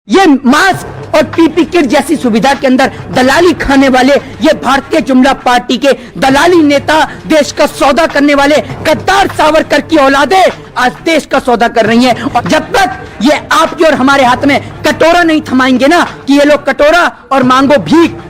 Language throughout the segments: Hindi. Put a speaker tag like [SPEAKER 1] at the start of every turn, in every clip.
[SPEAKER 1] ये मास्क और पीपी किट जैसी सुविधा के अंदर दलाली खाने वाले ये भारतीय जुमला पार्टी के दलाली नेता, देश का सौदा करने वाले गद्दार सावरकर की औलादे आज देश का सौदा कर रही हैं। और जब तक ये आपके और हमारे हाथ में कटोरा नहीं थमाएंगे ना कि ये लोग कटोरा और मांगो भीख,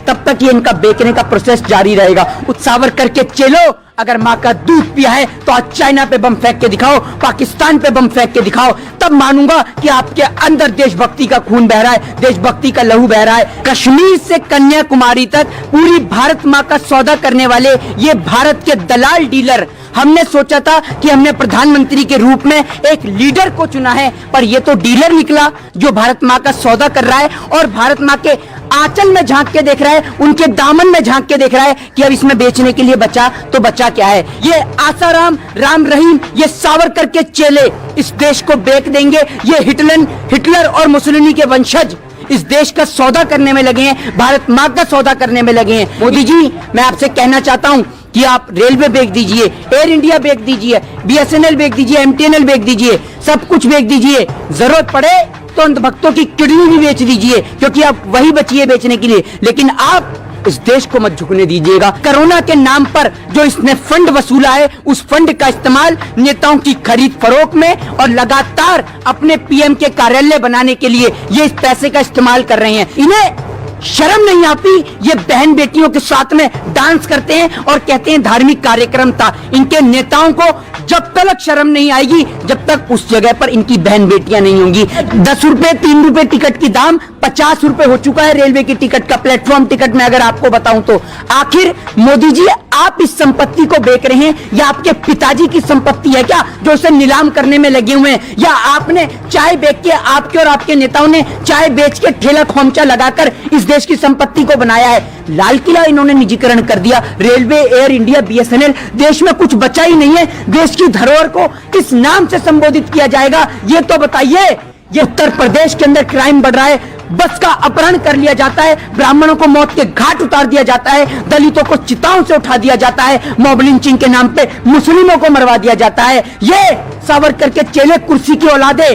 [SPEAKER 1] तब तक ये इनका बेचने का प्रोसेस जारी रहेगा। उस सावरकर के चेलो, अगर माँ का दूध पिया है तो आज चाइना पे बम फेंक के दिखाओ, पाकिस्तान पे बम फेंक के दिखाओ, तब मानूंगा कि आपके अंदर देशभक्ति का खून बह रहा है, देशभक्ति का लहू बह रहा है। कश्मीर से कन्याकुमारी तक पूरी भारत माँ का सौदा करने वाले ये भारत के दलाल डीलर, हमने सोचा था कि हमने प्रधानमंत्री के रूप में एक लीडर को चुना है, पर ये तो डीलर निकला जो भारत माँ का सौदा कर रहा है और भारत माँ के आंचल में झांक के देख रहा है, उनके दामन में झांक के देख रहा है कि अब इसमें बेचने के लिए बचा तो बचा क्या है। ये आसाराम, राम रहीम, ये सावरकर के चेले इस देश को बेच देंगे। ये हिटलर और मुसोलिनी के वंशज इस देश का सौदा करने में लगे हैं, भारत माँ का सौदा करने में लगे हैं। मोदी जी, मैं आपसे कहना चाहता हूँ कि आप रेलवे बेच दीजिए, एयर इंडिया बेच दीजिए, बीएसएनएल बेच दीजिए, एमटीएनएल बेच दीजिए, सब कुछ बेच दीजिए। जरूरत पड़े तो अंधभक्तों की किडनी भी बेच दीजिए, क्योंकि आप वही बची है बेचने के लिए। लेकिन आप इस देश को मत झुकने दीजिएगा। कोरोना के नाम पर जो इसने फंड वसूला है, उस फंड का इस्तेमाल नेताओं की खरीद फरोख्त में और लगातार अपने पीएम के कार्यालय बनाने के लिए ये इस पैसे का इस्तेमाल कर रहे हैं। इन्हें शर्म नहीं आती? ये बहन बेटियों के साथ में डांस करते हैं और कहते हैं धार्मिक कार्यक्रम था। इनके नेताओं को जब तक शर्म नहीं आएगी, जब तक उस जगह पर इनकी बहन बेटियां नहीं होंगी। 10 रुपए 3 रुपए टिकट की दाम 50 रुपए हो चुका है रेलवे की टिकट का, प्लेटफॉर्म टिकट में अगर आपको बताऊं तो। आखिर मोदी जी, आप इस संपत्ति को बेच रहे हैं या आपके पिताजी की संपत्ति है क्या जो इसे नीलाम करने में लगे हुए हैं? या आपने चाय बेच के, आपके और आपके नेताओं ने चाय बेच के ठेला खोमचा लगाकर इस देश की संपत्ति को बनाया है? लाल किला इन्होंने निजीकरण कर दिया, रेलवे, एयर इंडिया, बीएसएनएल, देश में कुछ बचा ही नहीं है। देश की धरोहर को किस नाम से संबोधित किया जाएगा ये तो बताइए। ये उत्तर प्रदेश के अंदर क्राइम बढ़ रहा है, बस का अपहरण कर लिया जाता है, ब्राह्मणों को मौत के घाट उतार दिया जाता है, दलितों को चिताओं से उठा दिया जाता है, मॉब लिंचिंग के नाम पे मुस्लिमों को मरवा दिया जाता है। ये सावरकर के चेले कुर्सी की औलादे,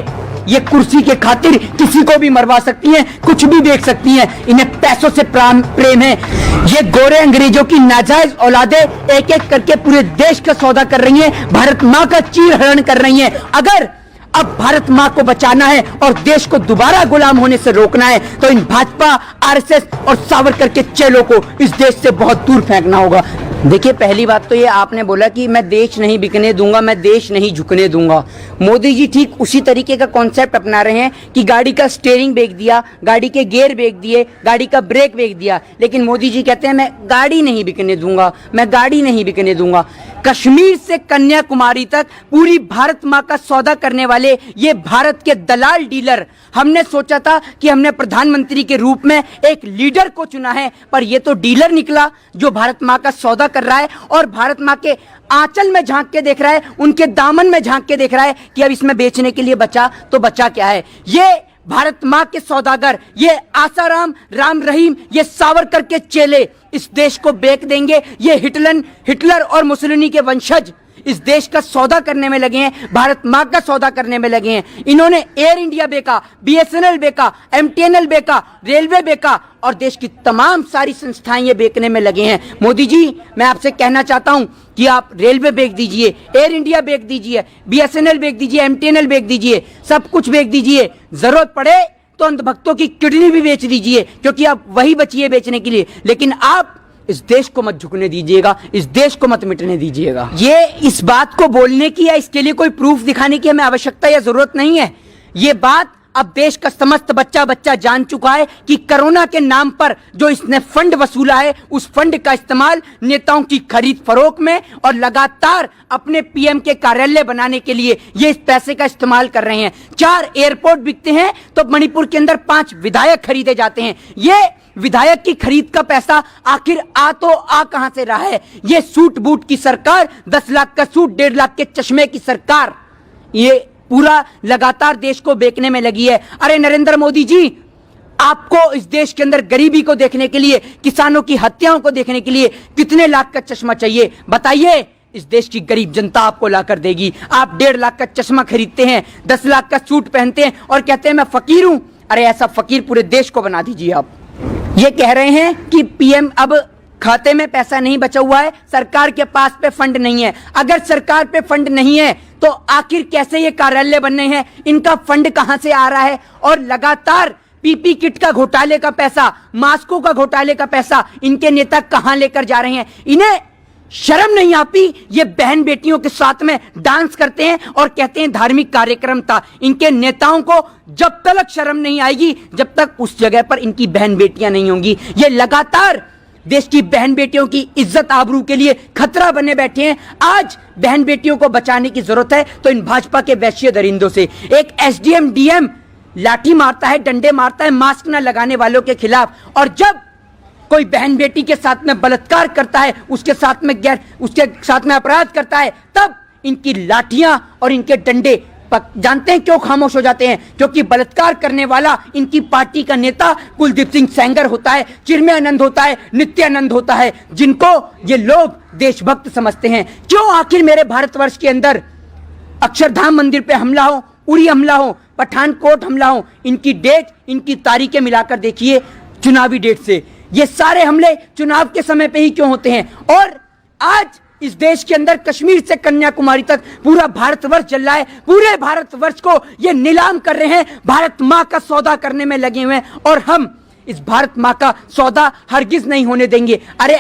[SPEAKER 1] ये कुर्सी के खातिर किसी को भी मरवा सकती हैं, कुछ भी बेच सकती हैं। इन्हें पैसों से प्रेम है। ये गोरे अंग्रेजों की नाजायज औलादे एक एक करके पूरे देश का सौदा कर रही हैं, भारत माँ का चीरहरण कर रही हैं। अगर अब भारत माँ को बचाना है और देश को दोबारा गुलाम होने से रोकना है तो इन भाजपा, आरएसएस और सावरकर के चेलों को इस देश से बहुत दूर फेंकना होगा। देखिए, पहली बात तो ये आपने बोला कि मैं देश नहीं बिकने दूंगा, मैं देश नहीं झुकने दूंगा। मोदी जी ठीक उसी तरीके का कॉन्सेप्ट अपना रहे हैं कि गाड़ी का स्टीयरिंग बेच दिया, गाड़ी के गियर बेच दिए, गाड़ी का ब्रेक बेच दिया, लेकिन मोदी जी कहते हैं मैं गाड़ी नहीं बिकने दूंगा, मैं गाड़ी नहीं बिकने दूंगा। कश्मीर से कन्याकुमारी तक पूरी भारत माँ का सौदा करने वाले ये भारत के दलाल डीलर, हमने सोचा था कि हमने प्रधानमंत्री के रूप में एक लीडर को चुना है, पर ये तो डीलर निकला जो भारत माँ का सौदा कर रहा है और भारत माँ के आंचल में झांक के देख रहा है, उनके दामन में झांक के देख रहा है कि अब इसमें बेचने के लिए बचा तो बचा क्या है। ये भारत माँ के सौदागर, ये आसाराम, राम रहीम, ये सावरकर के चेले इस देश को बेच देंगे। ये हिटलर और मुसोलिनी के वंशज इस देश का सौदा करने में लगे हैं, भारत माँ का सौदा करने में लगे हैं। इन्होंने एयर इंडिया बेचा, बीएसएनएल बेचा, एमटीएनएल बेचा, रेलवे बेचा और देश की तमाम सारी संस्थाएं ये बेचने में लगे हैं। मोदी जी, मैं आपसे कहना चाहता हूं कि आप रेलवे बेच दीजिए, एयर इंडिया बेच दीजिए, बीएसएनएल बेच दीजिए, एमटीएनएल बेच दीजिए, सब कुछ बेच दीजिए। जरूरत पड़े तो अंधभक्तों की किडनी भी बेच दीजिए, क्योंकि आप वही बची है बेचने के लिए। लेकिन आप इस देश को मत झुकने दीजिएगा, इस देश को मत मिटने दीजिएगा। ये इस बात को बोलने की या इसके लिए कोई प्रूफ दिखाने की हमें आवश्यकता या जरूरत नहीं है। ये बात अब देश का समस्त बच्चा जान चुका है कि कोरोना के नाम पर जो इसने फंड वसूला है, उस फंड का इस्तेमाल नेताओं की खरीद फरोख्त में और लगातार अपने पीएम के कार्यालय बनाने के लिए ये इस पैसे का इस्तेमाल कर रहे हैं। 4 एयरपोर्ट बिकते हैं तो मणिपुर के अंदर 5 विधायक खरीदे जाते हैं। ये विधायक की खरीद का पैसा आखिर आ कहां से रहा है? ये सूट बूट की सरकार, 10 लाख का सूट, 1.5 लाख के चश्मे की सरकार, ये पूरा लगातार देश को बेचने में लगी है। अरे नरेंद्र मोदी जी, आपको इस देश के अंदर गरीबी को देखने के लिए, किसानों की हत्याओं को देखने के लिए कितने लाख का चश्मा चाहिए बताइए? इस देश की गरीब जनता आपको लाकर देगी। आप 1.5 लाख का चश्मा खरीदते हैं, 10 लाख का सूट पहनते हैं और कहते हैं मैं फकीर हूं। अरे ऐसा फकीर पूरे देश को बना दीजिए आप। ये कह रहे हैं कि पीएम अब खाते में पैसा नहीं बचा हुआ है, सरकार के पास पे फंड नहीं है। अगर सरकार पे फंड नहीं है तो आखिर कैसे ये कार्यालय बनने हैं, इनका फंड कहां से आ रहा है? और लगातार पीपी किट का घोटाले का पैसा, मास्कों का घोटाले का पैसा इनके नेता कहां लेकर जा रहे हैं? इन्हें शर्म नहीं आती? ये बहन बेटियों के साथ में डांस करते हैं और कहते हैं धार्मिक कार्यक्रम था। इनके नेताओं को जब तक शर्म नहीं आएगी, जब तक उस जगह पर इनकी बहन बेटियां नहीं होंगी। ये लगातार देश की बहन बेटियों की इज्जत आबरू के लिए खतरा बने बैठे हैं। आज बहन बेटियों को बचाने की जरूरत है तो इन भाजपा के वैश्य दरिंदों से। एक एसडीएम डीएम लाठी मारता है, डंडे मारता है मास्क न लगाने वालों के खिलाफ, और जब कोई बहन बेटी के साथ में बलात्कार करता है, उसके साथ में अपराध करता है, तब इनकी लाठियां और इनके डंडे जानते हैं क्यों खामोश हो जाते हैं? क्योंकि बलात्कार करने वाला इनकी पार्टी का नेता कुलदीप सिंह सेंगर होता है, चिन्मयानंद होता है, नित्यानंद होता है, जिनको ये लोग देशभक्त समझते हैं। क्यों आखिर मेरे भारतवर्ष के अंदर अक्षरधाम मंदिर पे हमला हो, उरी हमला हो, पठानकोट हमला हो, इनकी डेट, इनकी तारीखें मिलाकर देखिए चुनावी डेट से। ये सारे हमले चुनाव के समय पे ही क्यों होते हैं? और आज इस देश के अंदर कश्मीर से कन्याकुमारी तक पूरा भारतवर्ष जल रहा है। पूरे भारतवर्ष को ये नीलाम कर रहे हैं, भारत मां का सौदा करने में लगे हुए हैं, और हम इस भारत मां का सौदा हरगिज नहीं होने देंगे। अरे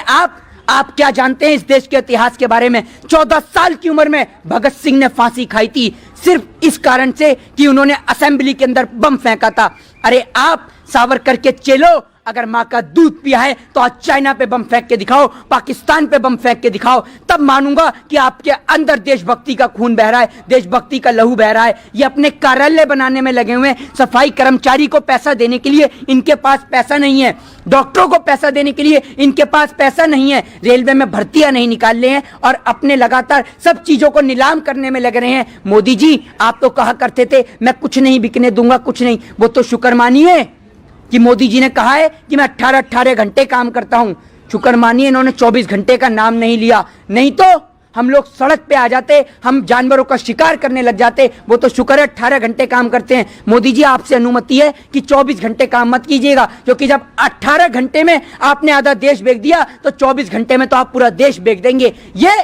[SPEAKER 1] आप क्या जानते हैं इस देश के इतिहास के बारे में? 14 साल की उम्र में भगत सिंह ने फांसी खाई थी, सिर्फ इस कारण से कि उन्होंने असेंबली के अंदर बम फेंका था। अरे आप सावरकर के चेलो, अगर मां का दूध पिया है तो आज चाइना पे बम फेंक के दिखाओ, पाकिस्तान पे बम फेंक के दिखाओ, तब मानूंगा कि आपके अंदर देशभक्ति का खून बह रहा है, देशभक्ति का लहू बह रहा है। ये अपने कार्यालय बनाने में लगे हुए हैं। सफाई कर्मचारी को पैसा देने के लिए इनके पास पैसा नहीं है, डॉक्टरों को पैसा देने के लिए इनके पास पैसा नहीं है, रेलवे में भर्तियां नहीं निकाल रहे हैं, और अपने लगातार सब चीजों को नीलाम करने में लग रहे हैं। मोदी जी, आप तो कहा करते थे मैं कुछ नहीं बिकने दूंगा, कुछ नहीं। वो तो शुक्र मानिए कि मोदी जी ने कहा है कि मैं 18 घंटे काम करता हूं। शुक्र मानिए इन्होंने 24 घंटे का नाम नहीं लिया, नहीं तो हम लोग सड़क पे आ जाते, हम जानवरों का शिकार करने लग जाते। वो तो शुक्र है 18 घंटे काम करते हैं। मोदी जी, आपसे अनुमति है कि 24 घंटे काम मत कीजिएगा, क्योंकि जब 18 घंटे में आपने आधा देश बेच दिया तो 24 घंटे में तो आप पूरा देश बेच देंगे। ये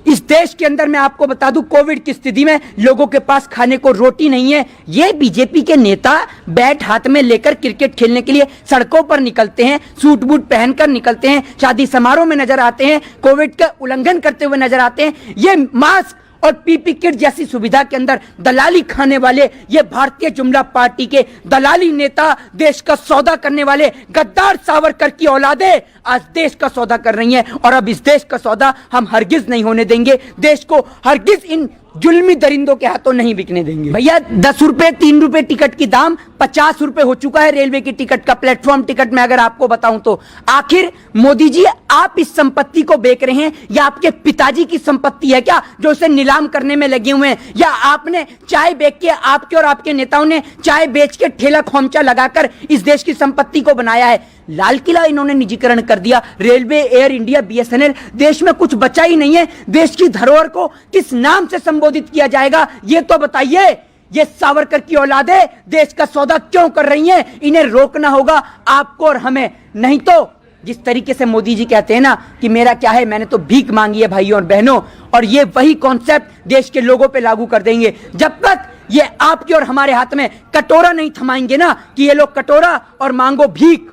[SPEAKER 1] इस देश के अंदर मैं आपको बता दूं, कोविड की स्थिति में लोगों के पास खाने को रोटी नहीं है। ये बीजेपी के नेता बैट हाथ में लेकर क्रिकेट खेलने के लिए सड़कों पर निकलते हैं, सूट बूट पहनकर निकलते हैं, शादी समारोह में नजर आते हैं, कोविड का उल्लंघन करते हुए नजर आते हैं। ये मास्क और पीपी किट जैसी सुविधा के अंदर दलाली खाने वाले ये भारतीय जुमला पार्टी के दलाली नेता, देश का सौदा करने वाले गद्दार सावरकर की औलादें आज देश का सौदा कर रही हैं, और अब इस देश का सौदा हम हरगिज नहीं होने देंगे। देश को हरगिज इन जुल्मी दरिंदों के हाथों नहीं बिकने देंगे। भैया 10 रुपए 3 रुपए टिकट की दाम 50 रुपए हो चुका है रेलवे की टिकट का, प्लेटफॉर्म टिकट में अगर आपको बताऊं तो। आखिर मोदी जी, आप इस संपत्ति को बेच रहे हैं या आपके पिताजी की संपत्ति है क्या जो उसे नीलाम करने में लगे हुए हैं? या आपने चाय बेच के, आपके और आपके नेताओं ने चाय बेच के ठेला खोमचा लगाकर इस देश की संपत्ति को बनाया है? लाल किला इन्होंने निजीकरण कर दिया, रेलवे, एयर इंडिया, बीएसएनएल, देश में कुछ बचा ही नहीं है। देश की धरोहर को किस नाम से संबोधित किया जाएगा ये तो बताइए। ये सावरकर की औलादें देश का सौदा क्यों कर रही हैं? इन्हें रोकना होगा आपको और हमें, नहीं तो जिस तरीके से मोदी जी कहते हैं ना कि मेरा क्या है, मैंने तो भीख मांगी है भाइयों और बहनों, और ये वही कॉन्सेप्ट देश के लोगों पे लागू कर देंगे। जब तक ये आपके और हमारे हाथ में कटोरा नहीं थमाएंगे ना कि ये लोग कटोरा और मांगो भीख,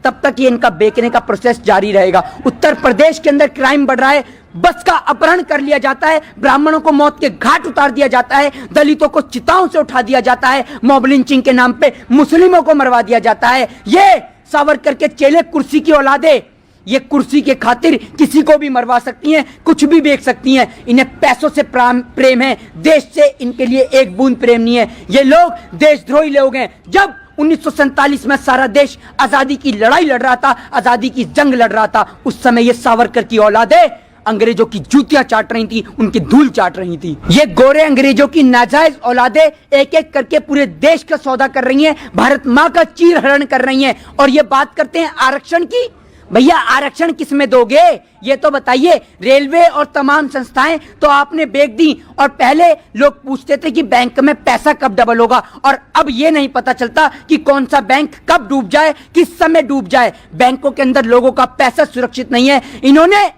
[SPEAKER 1] तब तक ये इनका बेचने का प्रोसेस जारी रहेगा। उत्तर प्रदेश के अंदर क्राइम बढ़ रहा है, बस का अपहरण कर लिया जाता है, ब्राह्मणों को मौत के घाट उतार दिया जाता है, दलितों को चिताओं से उठा दिया जाता है, मॉब लिंचिंग के नाम पे मुस्लिमों को मरवा दिया जाता है। ये सावरकर के चेले कुर्सी की औलादे, ये कुर्सी के खातिर किसी को भी मरवा सकती हैं, कुछ भी बेच सकती हैं। इन्हें पैसों से प्रेम है, देश से इनके लिए एक बूंद प्रेम नहीं है। ये लोग देशद्रोही लोग हैं। जब 1947 में सारा देश आजादी की लड़ाई लड़ रहा था, आजादी की जंग लड़ रहा था, उस समय ये सावरकर की औलादें अंग्रेजों की जूतियां चाट रही थी, उनकी धूल चाट रही थी। ये गोरे अंग्रेजों की नाजायज औलादें एक एक करके पूरे देश का सौदा कर रही हैं, भारत मां का चीर हरण कर रही हैं। और ये बात करते हैं आरक्षण की, भैया आरक्षण किस में दोगे ये तो बताइए। रेलवे और तमाम संस्थाएं तो आपने बेच दी, और पहले लोग पूछते थे कि बैंक में पैसा कब डबल होगा, और अब ये नहीं पता चलता कि कौन सा बैंक कब डूब जाए, किस समय डूब जाए। बैंकों के अंदर लोगों का पैसा सुरक्षित नहीं है। इन्होंने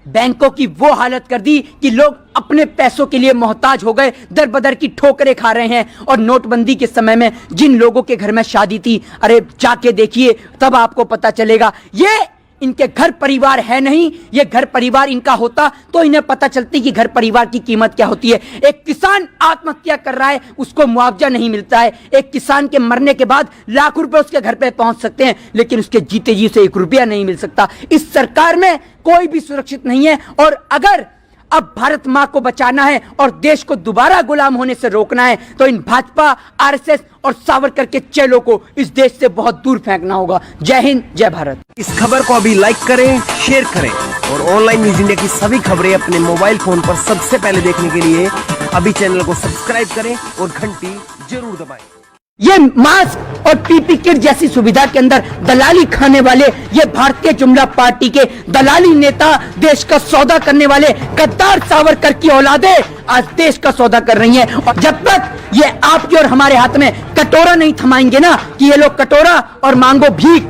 [SPEAKER 1] बैंकों की वो हालत कर दी कि लोग अपने पैसों के लिए मोहताज हो गए, दर बदर की ठोकरें खा रहे हैं। और नोटबंदी के समय में जिन लोगों के घर में शादी थी, अरे जाके देखिए तब आपको पता चलेगा। ये इनके घर परिवार है नहीं, ये घर परिवार इनका होता तो इन्हें पता चलती कि घर परिवार की कीमत क्या होती है। एक किसान आत्महत्या कर रहा है, उसको मुआवजा नहीं मिलता है। एक किसान के मरने के बाद लाख रुपए उसके घर पे पहुंच सकते हैं, लेकिन उसके जीते जी से 1 रुपया नहीं मिल सकता। इस सरकार में कोई भी सुरक्षित नहीं है। और अगर अब भारत मां को बचाना है और देश को दोबारा गुलाम होने से रोकना है, तो इन भाजपा, आरएसएस और सावरकर के चेलों को इस देश से बहुत दूर फेंकना होगा। जय हिंद, जय भारत।
[SPEAKER 2] इस खबर को अभी लाइक करें, शेयर करें और ऑनलाइन न्यूज इंडिया की सभी खबरें अपने मोबाइल फोन पर सबसे पहले देखने के लिए अभी चैनल को सब्सक्राइब करें और घंटी जरूर दबाएं।
[SPEAKER 1] ये मास्क और पीपी किट जैसी सुविधा के अंदर दलाली खाने वाले ये भारतीय जुमला पार्टी के दलाली नेता, देश का सौदा करने वाले गद्दार सावरकर की औलादे आज देश का सौदा कर रही हैं। और जब तक ये आपके और हमारे हाथ में कटोरा नहीं थमाएंगे ना कि ये लोग कटोरा और मांगो भीख,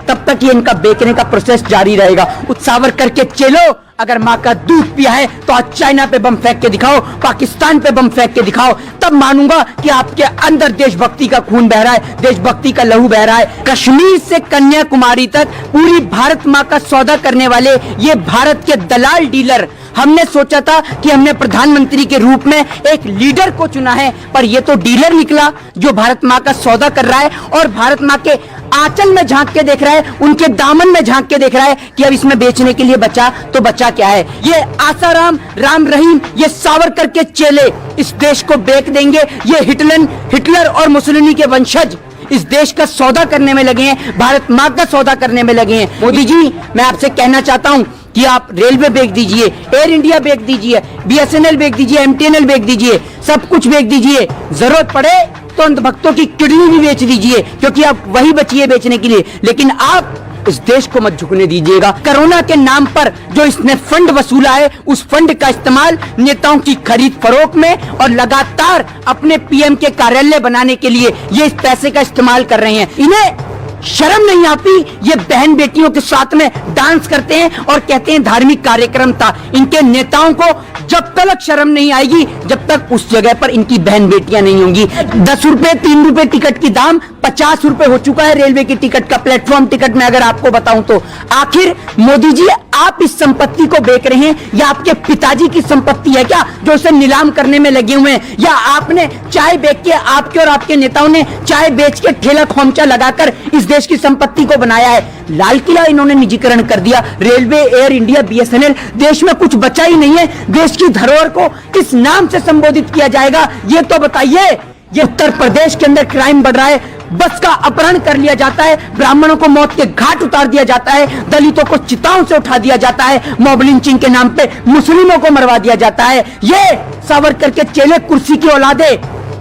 [SPEAKER 1] तब तक ये इनका बेचने का प्रोसेस जारी रहेगा। उस सावरकर के चेलो, अगर माँ का दूध पिया है तो आज चाइना पे बम फेंक के दिखाओ, पाकिस्तान पे बम फेंक के दिखाओ, तब मानूंगा कि आपके अंदर देशभक्ति का खून बह रहा है, देशभक्ति का लहू बह रहा है। कश्मीर से कन्याकुमारी तक पूरी भारत माँ का सौदा करने वाले ये भारत के दलाल डीलर, हमने सोचा था कि हमने प्रधानमंत्री के रूप में एक लीडर को चुना है, पर ये तो डीलर निकला जो भारत माँ का सौदा कर रहा है और भारत माँ के आंचल में झांक के देख रहा है, उनके दामन में झांक के देख रहा है कि अब इसमें बेचने के लिए बचा तो बचा क्या है। ये आसाराम, राम रहीम, ये सावरकर के चेले इस देश को बेच देंगे। ये हिटलर और मुसोलिनी के वंशज इस देश का सौदा करने में लगे हैं, भारत माँ का सौदा करने में लगे हैं। मोदी जी, मैं आपसे कहना चाहता हूँ कि आप रेलवे बेच दीजिए, एयर इंडिया बेच दीजिए, बीएसएनएल बेच दीजिए, एमटीएनएल बेच दीजिए, सब कुछ बेच दीजिए। जरूरत पड़े तो अंधभक्तों की किडनी भी बेच दीजिए, क्योंकि आप वही बची है बेचने के लिए। लेकिन आप इस देश को मत झुकने दीजिएगा। कोरोना के नाम पर जो इसने फंड वसूला है, उस फंड का इस्तेमाल नेताओं की खरीद फरोख्त में और लगातार अपने पीएम के कार्यालय बनाने के लिए ये इस पैसे का इस्तेमाल कर रहे हैं। इन्हें शर्म नहीं आती? ये बहन बेटियों के साथ में डांस करते हैं और कहते हैं धार्मिक कार्यक्रम था। इनके नेताओं को जब तक शर्म नहीं आएगी, जब तक उस जगह पर इनकी बहन बेटियां नहीं होंगी। 10 रुपए, 3 रुपए टिकट की दाम 50 रुपए हो चुका है रेलवे की टिकट का। प्लेटफॉर्म टिकट में अगर आपको बताऊं तो आखिर मोदी जी, आप इस संपत्ति को बेच रहे हैं या आपके पिताजी की संपत्ति है क्या जो उसे नीलाम करने में लगे हुए हैं? या आपने चाय बेच के, आपके और आपके नेताओं ने चाय बेच के ठेला खोमचा लगाकर इस देश की संपत्ति को बनाया है? लाल किला इन्होंने निजीकरण कर दिया, रेलवे, एयर इंडिया, बीएसएनएल, देश में कुछ बचा ही नहीं है। देश की धरोहर को किस नाम से संबोधित किया जाएगा ये तो बताइए। ये उत्तर प्रदेश के अंदर क्राइम बढ़ रहा है, बस का अपहरण कर लिया जाता है, ब्राह्मणों को मौत के घाट उतार दिया जाता है, दलितों को चिताओं से उठा दिया जाता है, मॉब लिंचिंग के नाम पे मुस्लिमों को मरवा दिया जाता है। ये सावरकर के चेले कुर्सी की औलादे,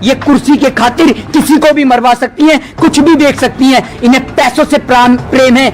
[SPEAKER 1] ये कुर्सी के खातिर किसी को भी मरवा सकती हैं, कुछ भी देख सकती हैं। इन्हें पैसों से प्रेम है।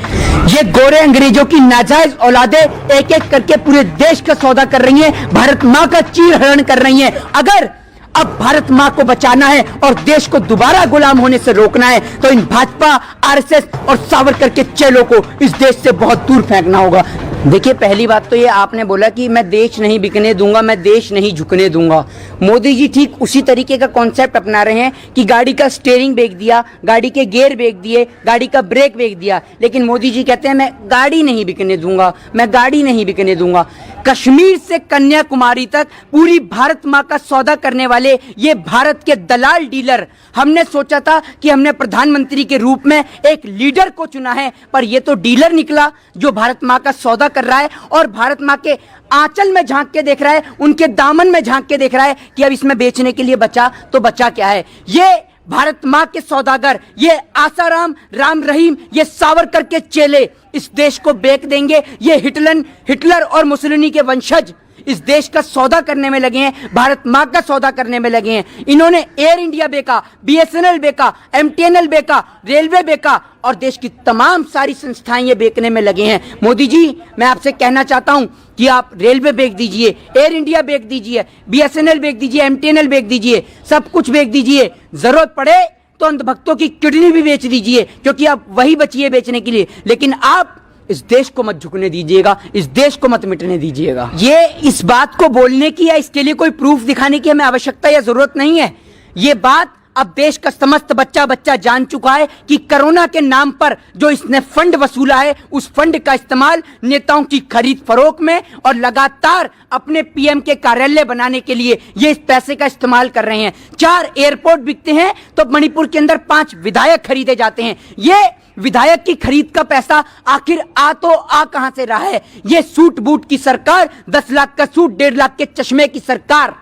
[SPEAKER 1] ये गोरे अंग्रेजों की नाजायज औलादे एक एक करके पूरे देश का सौदा कर रही हैं, भारत माँ का चीरहरण कर रही हैं। अगर अब भारत माँ को बचाना है और देश को दोबारा गुलाम होने से रोकना है, तो इन भाजपा, आरएसएस और सावरकर के चेलों को इस देश से बहुत दूर फेंकना होगा। देखिए, पहली बात तो ये आपने बोला कि मैं देश नहीं बिकने दूंगा, मैं देश नहीं झुकने दूंगा। मोदी जी ठीक उसी तरीके का कॉन्सेप्ट अपना रहे हैं कि गाड़ी का स्टीयरिंग बेच दिया, गाड़ी के गियर बेच दिए, गाड़ी का ब्रेक बेच दिया, लेकिन मोदी जी कहते हैं मैं गाड़ी नहीं बिकने दूंगा, मैं गाड़ी नहीं बिकने दूंगा। कश्मीर से कन्याकुमारी तक पूरी भारत माँ का सौदा करने वाले ये भारत के दलाल डीलर, हमने सोचा था कि हमने प्रधानमंत्री के रूप में एक लीडर को चुना है, पर ये तो डीलर निकला जो भारत माँ का सौदा कर रहा है और भारत माँ के आंचल में झांक के देख रहा है, उनके दामन में झांक के देख रहा है कि अब इसमें बेचने के लिए बचा तो बचा क्या है। ये भारत माँ के सौदागर, ये आसाराम, राम रहीम, ये सावरकर के चेले इस देश को बेच देंगे। ये हिटलर और मुसोलिनी के वंशज इस देश का सौदा करने में लगे हैं, भारत मां का सौदा करने में लगे हैं। इन्होंने एयर इंडिया बेचा, BSNL बेचा, MTNL बेचा, रेलवे बेचा और देश की तमाम सारी संस्थाएं ये बेचने में लगे हैं। मोदी जी, मैं आपसे कहना चाहता हूं कि आप रेलवे बेच दीजिए, एयर इंडिया बेच दीजिए, BSNL बेच दीजिए, MTNL बेच दीजिए, सब कुछ बेच दीजिए। जरूरत पड़े तो अंधभक्तों की किडनी भी बेच दीजिए, क्योंकि आप वही बची है बेचने के लिए। लेकिन आप इस देश को मत झुकने दीजिएगा, इस देश को मत मिटने दीजिएगा। ये इस बात को बोलने की या इसके लिए कोई प्रूफ दिखाने की हमें आवश्यकता या जरूरत नहीं है। ये बात अब देश का समस्त बच्चा जान चुका है कि कोरोना के नाम पर जो इसने फंड वसूला है, उस फंड का इस्तेमाल नेताओं की खरीद फरोख्त में और लगातार अपने PM के कार्यालय बनाने के लिए ये इस पैसे का इस्तेमाल कर रहे हैं। 4 एयरपोर्ट बिकते हैं तो मणिपुर के अंदर 5 विधायक खरीदे जाते हैं। ये विधायक की खरीद का पैसा आखिर आ कहां से रहा है? ये सूट बूट की सरकार, 10 लाख का सूट, 1.5 लाख के चश्मे की सरकार,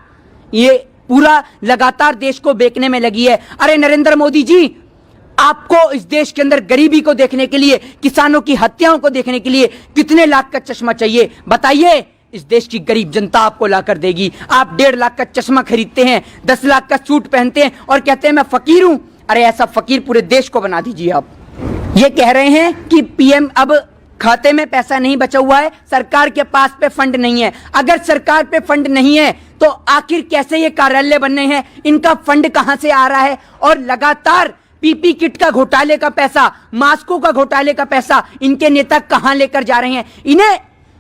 [SPEAKER 1] ये पूरा लगातार देश को बेचने में लगी है। अरे नरेंद्र मोदी जी, आपको इस देश के अंदर गरीबी को देखने के लिए, किसानों की हत्याओं को देखने के लिए कितने लाख का चश्मा चाहिए बताइए? इस देश की गरीब जनता आपको लाकर देगी। आप 1.5 लाख का चश्मा खरीदते हैं, 10 लाख का सूट पहनते हैं और कहते हैं मैं फकीर हूं। अरे ऐसा फकीर पूरे देश को बना दीजिए आप। ये कह रहे हैं कि PM अब खाते में पैसा नहीं बचा हुआ है, सरकार के पास पे फंड नहीं है। अगर सरकार पे फंड नहीं है तो आखिर कैसे ये कार्यालय बनने हैं? इनका फंड कहां से आ रहा है? और लगातार PP किट का घोटाले का पैसा, मास्कों का घोटाले का पैसा इनके नेता कहां लेकर जा रहे हैं? इन्हें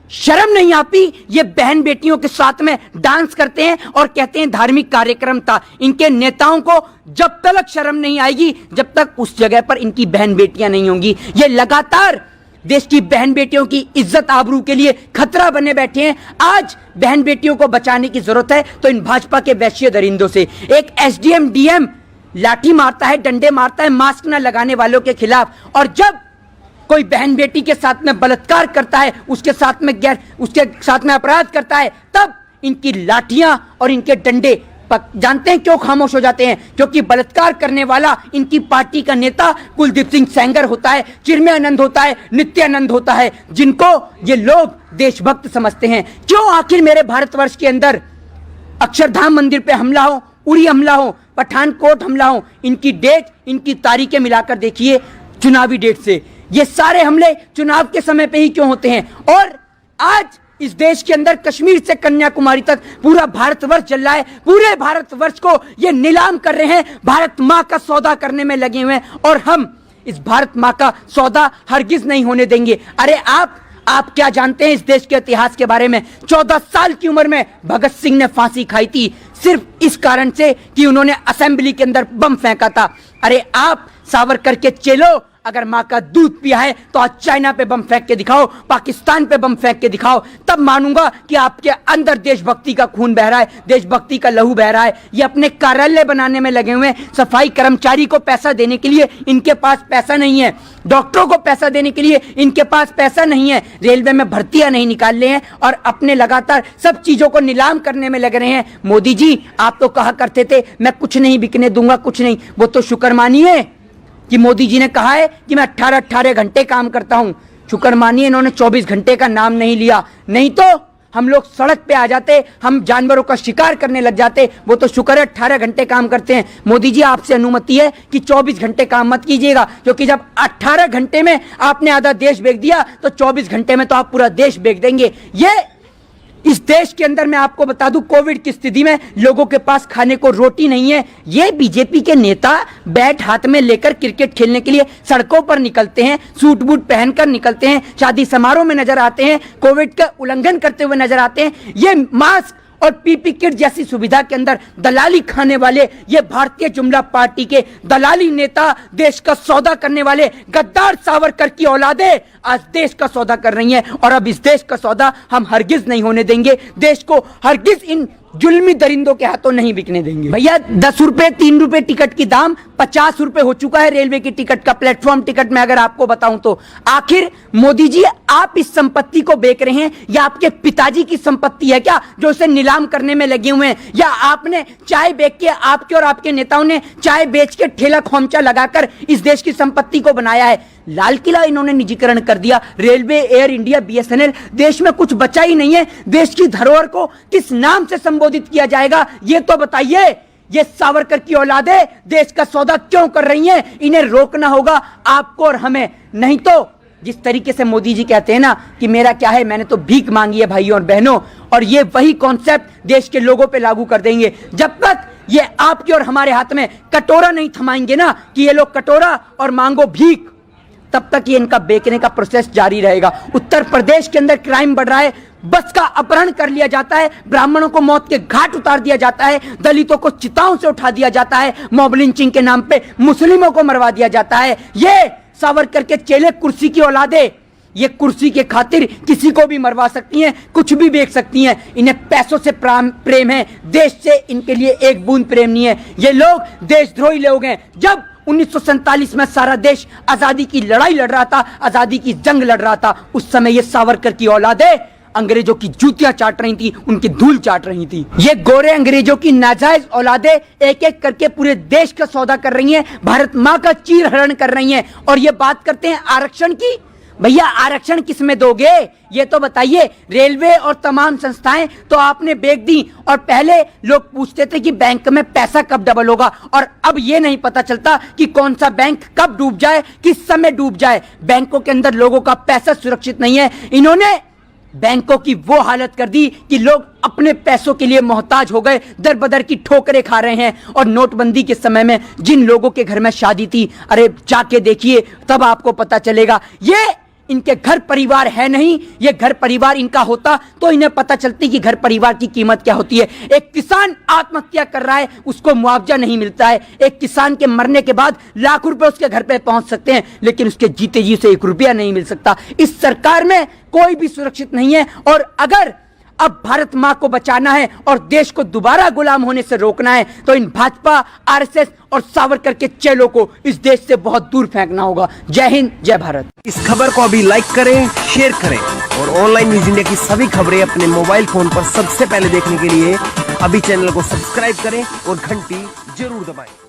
[SPEAKER 1] शर्म नहीं आती? ये बहन बेटियों के साथ में डांस करते हैं और कहते हैं धार्मिक कार्यक्रम था। इनके नेताओं को जब तक शर्म नहीं आएगी, जब तक उस जगह पर इनकी बहन बेटियां नहीं होंगी। ये लगातार देश की बहन बेटियों की इज्जत आबरू के लिए खतरा बने बैठे हैं। आज बहन बेटियों को बचाने की जरूरत है तो इन भाजपा के वैश्य दरिंदों से। एक SDM DM लाठी मारता है, डंडे मारता है मास्क न लगाने वालों के खिलाफ, और जब कोई बहन बेटी के साथ में बलात्कार करता है, उसके साथ में अपराध करता है, तब इनकी लाठियां और इनके डंडे जानते हैं क्यों खामोश हो जाते हैं? क्योंकि बलात्कार करने वाला इनकी पार्टी का नेता कुलदीप सिंह सेंगर होता है, चिन्मयानंद होता है, नित्यानंद होता है, जिनको ये लोग देशभक्त समझते हैं। क्यों आखिर मेरे भारतवर्ष के अंदर अक्षरधाम मंदिर पे हमला हो, उरी हमला हो, पठानकोट हमला हो, इनकी डेट, इनकी तारीखें मिलाकर देखिए चुनावी डेट से। ये सारे हमले चुनाव के समय पे ही क्यों होते हैं? और आज इस देश के अंदर कश्मीर से कन्याकुमारी तक पूरा भारतवर्ष चल रहा है। पूरे भारतवर्ष को ये नीलाम कर रहे हैं, भारत मां का सौदा करने में लगे हुए हैं, और हम इस भारत मां का सौदा हरगिज नहीं होने देंगे। अरे आप क्या जानते हैं इस देश के इतिहास के बारे में? 14 साल की उम्र में भगत सिंह ने फांसी खाई थी, सिर्फ इस कारण से कि उन्होंने असेंबली के अंदर बम फेंका था। अरे आप सावरकर के चेलो, अगर मां का दूध पिया है तो आज चाइना पे बम फेंक के दिखाओ, पाकिस्तान पे बम फेंक के दिखाओ, तब मानूंगा कि आपके अंदर देशभक्ति का खून बह रहा है, देशभक्ति का लहू बह रहा है। ये अपने कार्यालय बनाने में लगे हुए हैं। सफाई कर्मचारी को पैसा देने के लिए इनके पास पैसा नहीं है, डॉक्टरों को पैसा देने के लिए इनके पास पैसा नहीं है, रेलवे में भर्तियां नहीं निकाल रहे हैं और अपने लगातार सब चीजों को नीलाम करने में लग रहे हैं। मोदी जी, आप तो कहा करते थे मैं कुछ नहीं बिकने दूंगा, कुछ नहीं। वो तो शुक्र मानिए कि मोदी जी ने कहा है कि मैं 18 घंटे काम करता हूं। शुक्र मानिए इन्होंने 24 घंटे का नाम नहीं लिया, नहीं तो हम लोग सड़क पे आ जाते, हम जानवरों का शिकार करने लग जाते। वो तो शुक्र है 18 घंटे काम करते हैं। मोदी जी, आपसे अनुमति है कि 24 घंटे काम मत कीजिएगा, क्योंकि जब 18 घंटे में आपने आधा देश बेच दिया तो 24 घंटे में तो आप पूरा देश बेच देंगे। ये इस देश के अंदर मैं आपको बता दूं, कोविड की स्थिति में लोगों के पास खाने को रोटी नहीं है। ये बीजेपी के नेता बैट हाथ में लेकर क्रिकेट खेलने के लिए सड़कों पर निकलते हैं, सूट बूट पहनकर निकलते हैं, शादी समारोह में नजर आते हैं, कोविड का उल्लंघन करते हुए नजर आते हैं। ये मास्क और PP किट जैसी सुविधा के अंदर दलाली खाने वाले ये भारतीय जुमला पार्टी के दलाली नेता, देश का सौदा करने वाले गद्दार सावरकर की औलादें आज देश का सौदा कर रही हैं, और अब इस देश का सौदा हम हरगिज नहीं होने देंगे। देश को हरगिज इन जुल्मी दरिंदों के हाथों नहीं बिकने देंगे। भैया 10 रुपए 3 रुपए टिकट की दाम 50 रुपए हो चुका है रेलवे की टिकट का, प्लेटफॉर्म टिकट में अगर आपको बताऊं तो। आखिर मोदी जी, आप इस संपत्ति को बेच रहे हैं या आपके पिताजी की संपत्ति है क्या जो इसे नीलाम करने में लगे हुए हैं? या आपने चाय बेच के, आपके और आपके नेताओं ने चाय बेच के ठेला खोमचा लगाकर इस देश की संपत्ति को बनाया है? लाल किला इन्होंने निजीकरण कर दिया, रेलवे, एयर इंडिया, बीएसएनएल, देश में कुछ बचा ही नहीं है। देश की धरोहर को किस नाम से संबोधित किया जाएगा ये तो बताइए। ये सावरकर की औलादे देश का सौदा क्यों कर रही हैं? इन्हें रोकना होगा आपको और हमें, नहीं तो जिस तरीके से मोदी जी कहते हैं ना कि मेरा क्या है, मैंने तो भीख मांगी है भाइयों और बहनों, और ये वही कॉन्सेप्ट देश के लोगों पे लागू कर देंगे। जब तक ये आपके और हमारे हाथ में कटोरा नहीं थमाएंगे ना कि ये लोग कटोरा और मांगो भीख, तब तक ये इनका बेचने का प्रोसेस जारी रहेगा। उत्तर प्रदेश के अंदर क्राइम बढ़ रहा है, बस का अपहरण कर लिया जाता है, ब्राह्मणों को मौत के घाट उतार दिया जाता है, दलितों को चिताओं से उठा दिया जाता है, मॉब लिंचिंग के नाम पे मुस्लिमों को मरवा दिया जाता है। ये सावरकर के चेले कुर्सी की औलादे, ये कुर्सी के खातिर किसी को भी मरवा सकती हैं, कुछ भी बेच सकती हैं। इन्हें पैसों से प्रेम है, देश से इनके लिए एक बूंद प्रेम नहीं है। ये लोग देशद्रोही लोग हैं। जब 1947 में सारा देश आजादी की लड़ाई लड़ रहा था, आजादी की जंग लड़ रहा था, उस समय ये सावरकर की औलादे अंग्रेजों की जूतियां चाट रही थी, उनकी धूल चाट रही थी। ये गोरे अंग्रेजों की नाजायज औलादे एक एक करके पूरे देश का सौदा कर रही हैं, भारत मां का चीर हरण कर रही हैं। और ये बात करते हैं आरक्षण की। भैया आरक्षण किस में दोगे ये तो बताइए। रेलवे और तमाम संस्थाएं तो आपने बेच दी, और पहले लोग पूछते थे कि बैंक में पैसा कब डबल होगा, और अब ये नहीं पता चलता कि कौन सा बैंक कब डूब जाए, किस समय डूब जाए। बैंकों के अंदर लोगों का पैसा सुरक्षित नहीं है। इन्होंने बैंकों की वो हालत कर दी कि लोग अपने पैसों के लिए मोहताज हो गए, दर बदर की ठोकरें खा रहे हैं। और नोटबंदी के समय में जिन लोगों के घर में शादी थी, अरे जाके देखिए तब आपको पता चलेगा। ये इनके घर परिवार है नहीं, ये घर परिवार इनका होता तो इन्हें पता चलती कि घर परिवार की कीमत क्या होती है। एक किसान आत्महत्या कर रहा है, उसको मुआवजा नहीं मिलता है। एक किसान के मरने के बाद लाखों रुपए उसके घर पे पहुंच सकते हैं, लेकिन उसके जीते जी से 1 रुपया नहीं मिल सकता। इस सरकार में कोई भी सुरक्षित नहीं है। और अगर अब भारत मां को बचाना है और देश को दोबारा गुलाम होने से रोकना है, तो इन भाजपा, आरएसएस और सावरकर के चेलों को इस देश से बहुत दूर फेंकना होगा। जय हिंद, जय भारत।
[SPEAKER 2] इस खबर को अभी लाइक करें, शेयर करें, और ऑनलाइन न्यूज इंडिया की सभी खबरें अपने मोबाइल फोन पर सबसे पहले देखने के लिए अभी चैनल को सब्सक्राइब करें और घंटी जरूर दबाएं।